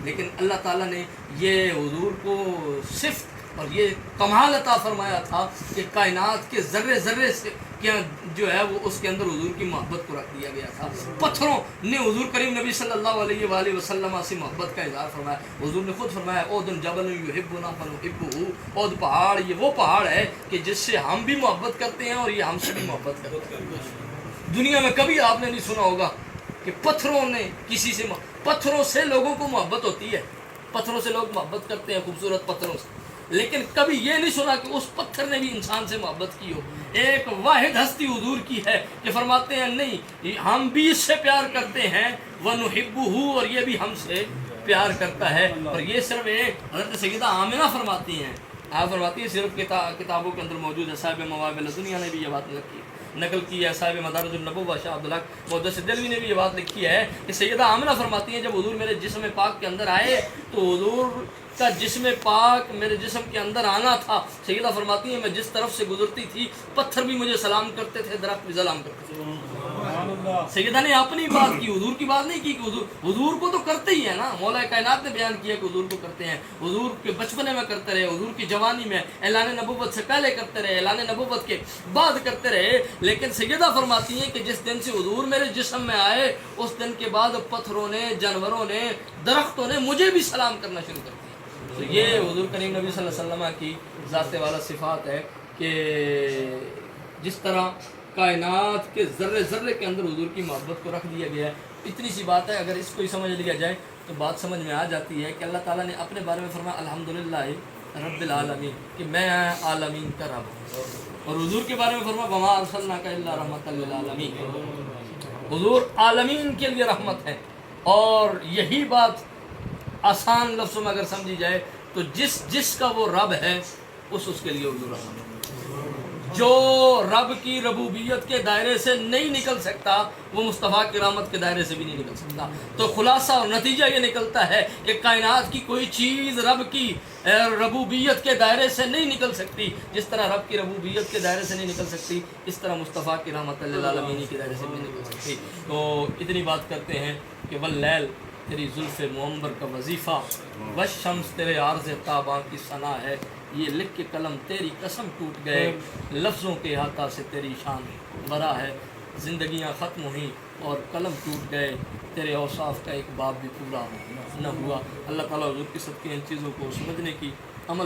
لیکن اللہ تعالیٰ نے یہ حضور کو صفت اور یہ کمال عطا فرمایا تھا کہ کائنات کے ذرے ذرے سے کیا جو ہے وہ اس کے اندر حضور کی محبت کو رکھ دیا گیا تھا۔ پتھروں نے حضور کریم نبی صلی اللہ علیہ وآلہ وسلم سے محبت کا اظہار فرمایا۔ حضور نے خود فرمایا اود جبل یحبنا فنحبہ، اود پہاڑ یہ وہ پہاڑ ہے کہ جس سے ہم بھی محبت کرتے ہیں اور یہ ہم سے بھی محبت کرتے ہیں۔ دنیا میں کبھی آپ نے نہیں سنا ہوگا کہ پتھروں نے کسی سے پتھروں سے لوگوں کو محبت ہوتی ہے، پتھروں سے لوگ محبت کرتے ہیں، خوبصورت پتھروں سے، لیکن کبھی یہ نہیں سنا کہ اس پتھر نے بھی انسان سے محبت کی ہو۔ ایک واحد ہستی حضور کی ہے کہ فرماتے ہیں نہیں ہم بھی اس سے پیار کرتے ہیں وَنُحِبُّهُ، اور یہ بھی ہم سے پیار کرتا ہے۔ اور یہ صرف ایک حضرت سیدہ آمنہ فرماتی ہیں، آپ فرماتی ہیں صرف کتابوں کے اندر موجود ہے۔ صاحب مواہب لدنیہ نے بھی یہ بات نقل کی ہے، صاحب مدارج النبوہ شاہ عبدالحق محدث دہلوی نے بھی یہ بات لکھی ہے کہ سیدہ آمنہ فرماتی ہیں جب حضور میرے جسم پاک کے اندر آئے تو حضور کا جسم پاک میرے جسم کے اندر آنا تھا۔ سیدہ فرماتی ہیں میں جس طرف سے گزرتی تھی پتھر بھی مجھے سلام کرتے تھے، درخت بھی سلام کرتے تھے۔ سیدہ نے اپنی بات کی، حضور کی بات نہیں کی کہ حضور کو تو کرتے ہی ہے نا، مولا کائنات نے بیان کیا کہ حضور کو کرتے ہیں، حضور کے بچپنے میں کرتے رہے، حضور کی جوانی میں، اعلان نبوت سے پہلے کرتے رہے، اعلان نبوت کے بعد کرتے رہے، لیکن سیدہ فرماتی ہیں کہ جس دن سے حضور میرے جسم میں آئے اس دن کے بعد پتھروں نے، جانوروں نے، درختوں نے مجھے بھی سلام کرنا شروع کر دیا۔ تو یہ حضور کریم نبی صلی اللہ علیہ وسلم کی ذات والا صفات ہے کہ جس طرح کائنات کے ذرے ذرے کے اندر حضور کی محبت کو رکھ دیا گیا ہے۔ اتنی سی بات ہے، اگر اس کو ہی سمجھ لیا جائے تو بات سمجھ میں آ جاتی ہے کہ اللہ تعالیٰ نے اپنے بارے میں فرمایا الحمدللہ رب العالمین، کہ میں عالمین کا رب ہوں، اور حضور کے بارے میں فرمایا وما ارسلناک الا رحمۃ للعالمین، حضور عالمین کے لیے رحمت ہے۔ اور یہی بات آسان لفظوں میں اگر سمجھی جائے تو جس کا وہ رب ہے اس کے لیے حضور رحمت ہے۔ جو رب کی ربوبیت کے دائرے سے نہیں نکل سکتا وہ مصطفیٰ کی رحمت کے دائرے سے بھی نہیں نکل سکتا۔ تو خلاصہ اور نتیجہ یہ نکلتا ہے کہ کائنات کی کوئی چیز رب کی ربوبیت کے دائرے سے نہیں نکل سکتی، جس طرح رب کی ربوبیت کے دائرے سے نہیں نکل سکتی اس طرح مصطفیٰ کی رحمت للعالمین کے دائرے سے بھی نہیں نکل سکتی۔ تو اتنی بات کرتے ہیں کہ واللیل تیری زلف معمبر کا وظیفہ، والشمس تیرے عارض تاباں کی ثنا ہے، یہ لکھ کے قلم تیری قسم ٹوٹ گئے، لفظوں کے احاطہ سے تیری شان برا ہے، زندگیاں ختم ہوئیں اور قلم ٹوٹ گئے، تیرے اوصاف کا ایک باب بھی پورا نہ ہوا۔ اللہ تعالیٰ حضور کی صدقے ان چیزوں کو سمجھنے کی عمل